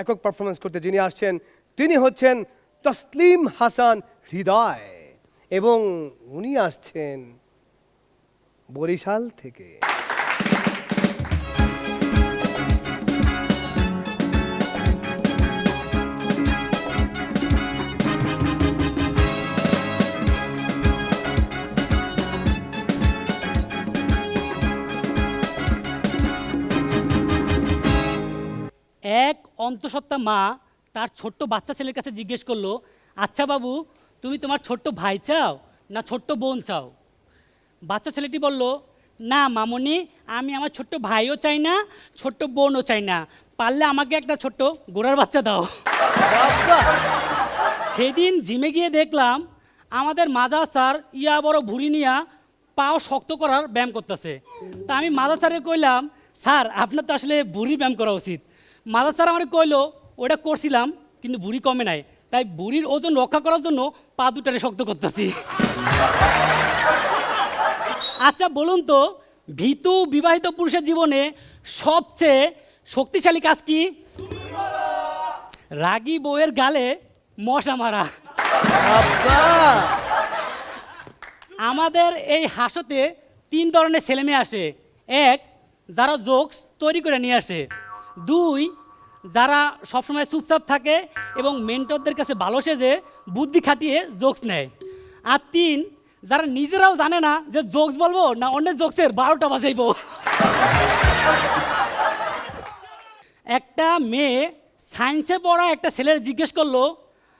একক পারফরমেন্স করতে যিনি আসছেন তিনি হচ্ছেন তসলিম হাসান হৃদয় এবং উনি আসছেন বরিশাল থেকে। এক অন্তঃসত্ত্বা মা তার ছোট্ট বাচ্চা ছেলের কাছে জিজ্ঞেস করলো, আচ্ছা বাবু, তুমি তোমার ছোট্ট ভাই চাও না ছোট্ট বোন চাও? বাচ্চা ছেলেটি বলল, না মামুনি, আমি আমার ছোট্ট ভাইও চাই না, ছোট্ট বোনও চাই না, পারলে আমাকে একটা ছোট্ট গোড়ার বাচ্চা দাও। সেদিন জিমে গিয়ে দেখলাম আমাদের মাদার স্যার ইয়া বড় ভুঁড়ি নিয়া পাও শক্ত করার ব্যায়াম করতেছে। তা আমি মাদার স্যারে কইলাম, স্যার আপনার তো আসলে ভুঁড়ি ব্যায়াম করা উচিত। মাদার স্যার আমার কইলো, ওটা করছিলাম কিন্তু ভুঁড়ি কমে নাই, তাই ভুঁড়ির ওজন রক্ষা করার জন্য পা দুটারে শক্ত করতেছি। আচ্ছা বলুন তো, ভীতু বিবাহিত পুরুষের জীবনে সবচেয়ে শক্তিশালী কাজ কি? রাগী বউয়ের গালে মশা মারা। আমাদের এই হাসতে 3 ধরনের ছেলে মেয়ে আসে। 1, যারা জোকস তৈরি করে নিয়ে আসে। 2, যারা সবসময় চুপচাপ থাকে এবং মেন্টরদের কাছে ভালো সেজে বুদ্ধি খাটিয়ে জোকস নেয়। আর 3, যারা নিজেরাও জানে না যে জোকস বলবো না অন্যের জোকসের 12টা বাজাইব। একটা মেয়ে সায়েন্সে পড়া একটা ছেলের জিজ্ঞেস করলো,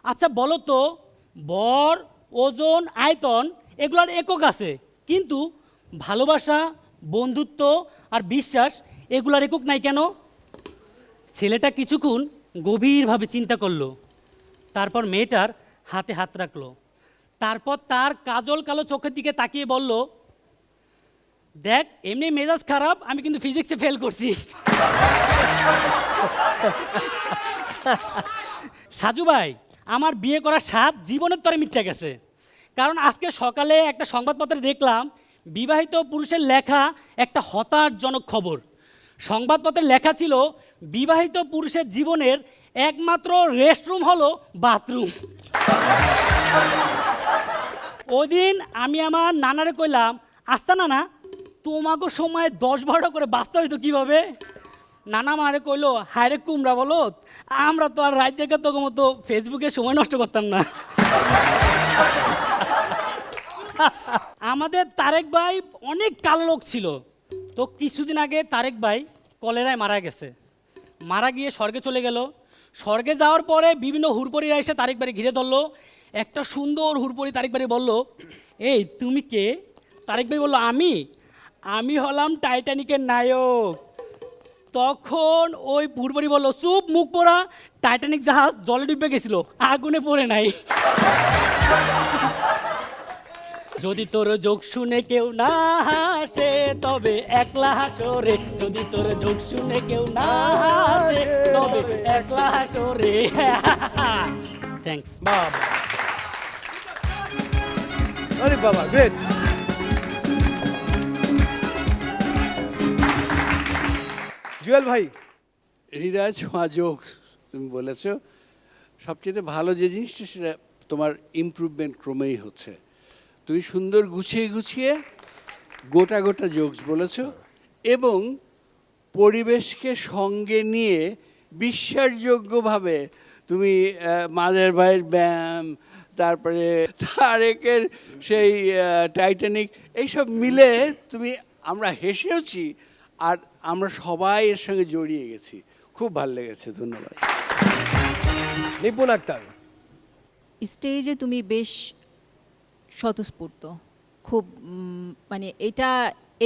আচ্ছা বলো তো, ভর, ওজন, আয়তন এগুলোর একক আছে, কিন্তু ভালোবাসা, বন্ধুত্ব আর বিশ্বাস এগুলোর একক নাই কেন? ছেলেটা কিছুক্ষণ গভীরভাবে চিন্তা করলো, তারপর মেয়েটার হাতে হাত রাখলো, তারপর তার কাজল কালো চোখের দিকে তাকিয়ে বলল, দেখ এমনি মেজাজ খারাপ, আমি কিন্তু ফিজিক্সে ফেল করছি। সাজু ভাই, আমার বিয়ে করার স্বাদ জীবনের তরে মিথ্যা গেছে। কারণ আজকে সকালে একটা সংবাদপত্রে দেখলাম বিবাহিত পুরুষের লেখা একটা হতাশজনক খবর। সংবাদপত্রে লেখা ছিল, বিবাহিত পুরুষের জীবনের একমাত্র রেস্টরুম হলো বাথরুম। ওদিন আমি আমার নানারে কইলাম, আস্তা নানা, তোমাকে সময় 10-12টা করে বাঁচতে হইতো কীভাবে? নানা মারে কইলো, হায় রে কুমড়া বলো, আমরা তো আর রাত জায়গা তোকে মতো ফেসবুকে সময় নষ্ট করতাম না। আমাদের তারেক ভাই অনেক কালো লোক ছিল, তো কিছুদিন আগে তারেক ভাই কলেরায় মারা গেছে। মারা গিয়ে স্বর্গে চলে গেল। স্বর্গে যাওয়ার পরে বিভিন্ন হুড়পড়িরা এসে তারেক বাড়ি ঘিরে ধরলো। একটা সুন্দর হুড়পড়ি তারেক বাড়ি বলল, এই তুমি কে? তারেক ভাই বলল, আমি হলাম টাইটানিকের নায়ক। তখন ওই হুড়পড়ি বলল, চুপ, মুখ পোড়া, টাইটানিক জাহাজ জলে ডুবে গেছিল, আগুনে পড়ে নাই। যদি তোর জোক শুনে কেউ না হাসে তবে একলা হাসো রে, যদি তোর জোক শুনে কেউ না হাসে তবে একলা হাসো রে। থ্যাঙ্কস বাবা, আরে বাবা, গ্রেট। জুয়েল ভাই, হৃদয় ছোঁয়া যোগ তুমি বলেছ, সবচেয়ে ভালো যে জিনিসটা সেটা তোমার ইমপ্রুভমেন্ট ক্রমেই হচ্ছে। তুমি সুন্দর গুছিয়ে গুছিয়ে গোটা গোটা জোকস বলেছ এবং পরিবেশকে সঙ্গে নিয়ে বিশ্বাসযোগ্যভাবে তুমি মাদের ভাইয়ের ব্যায়াম, তারপরে তারেকের সেই টাইটানিক, এইসব মিলে তুমি, আমরা হেসেওছি আর আমরা সবাই এর সঙ্গে জড়িয়ে গেছি। খুব ভালো লেগেছে, ধন্যবাদ। নিপুণ আক্তার, স্টেজে তুমি বেশ স্বতঃস্ফূর্ত, খুব মানে এটা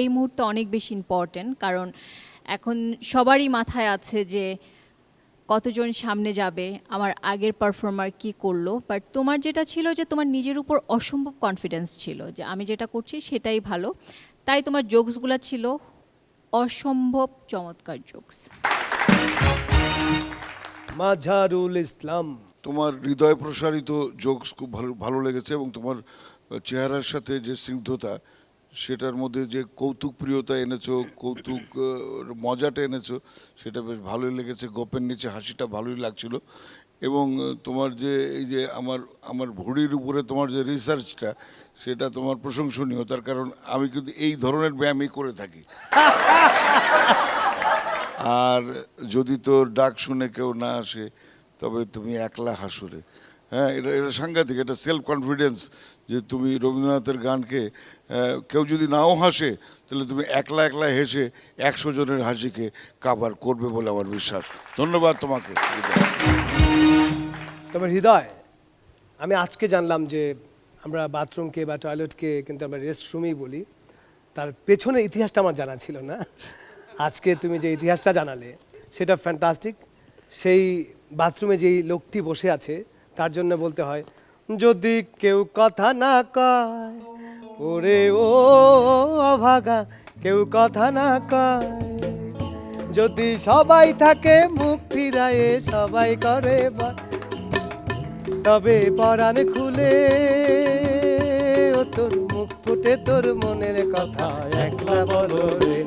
এই মুহূর্তে অনেক বেশি ইম্পর্ট্যান্ট, কারণ এখন সবারই মাথায় আছে যে কতজন সামনে যাবে, আমার আগের পারফর্মার কি করলো, বাট তোমার যেটা ছিল যে তোমার নিজের উপর অসম্ভব কনফিডেন্স ছিল যে আমি যেটা করছি সেটাই ভালো, তাই তোমার জোকসগুলো ছিল অসম্ভব চমৎকার জোকস। মাঝারুল ইসলাম, তোমার হৃদয় প্রসারিত জোকস খুব ভালো লেগেছে এবং তোমার চেহারার সাথে যে স্নিগ্ধতা সেটার মধ্যে যে কৌতুক প্রিয়তা এনেছো, কৌতুক মজাটা এনেছো, সেটা বেশ ভালোই লেগেছে। গোপের নিচে হাসিটা ভালোই লাগছিল। এবং তোমার যে এই যে আমার ভুঁড়ির উপরে তোমার যে রিসার্চটা, সেটা তোমার প্রশংসনীয়। তার কারণ আমি কিন্তু এই ধরনের ব্যায়ামই করে থাকি। আর যদি তোর ডাক শুনে কেউ না আসে, তবে তুমি একলা হাসুরে। হ্যাঁ, এটা সাংঘাতিক, এটা সেলফ কনফিডেন্স যে তুমি রবীন্দ্রনাথের গানকে কেউ যদি নাও হাসে, তাহলে তুমি একলা একলা হেসে 100 জনের হাসিকে কাভার করবে বলে আমার বিশ্বাস। ধন্যবাদ তোমাকে। তবে হৃদয়, আমি আজকে জানলাম যে আমরা বাথরুমকে বা টয়লেটকে কিন্তু আমরা রেস্টরুমই বলি। তার পেছনে ইতিহাসটা আমার জানা ছিল না। আজকে তুমি যে ইতিহাসটা জানালে সেটা ফ্যান্টাস্টিক। সেই বাথরুমে যেই লোকটি বসে আছে তার জন্য বলতে হয়, যদি কেউ কথা না কয়, ওরে ও অভাগা, কেউ কথা না কয়, যদি সবাই থাকে মুখ ফিরায়ে, সবাই করে তবে পরাণ খুলে ও তোর মুখ ফুটে তোর মনের কথা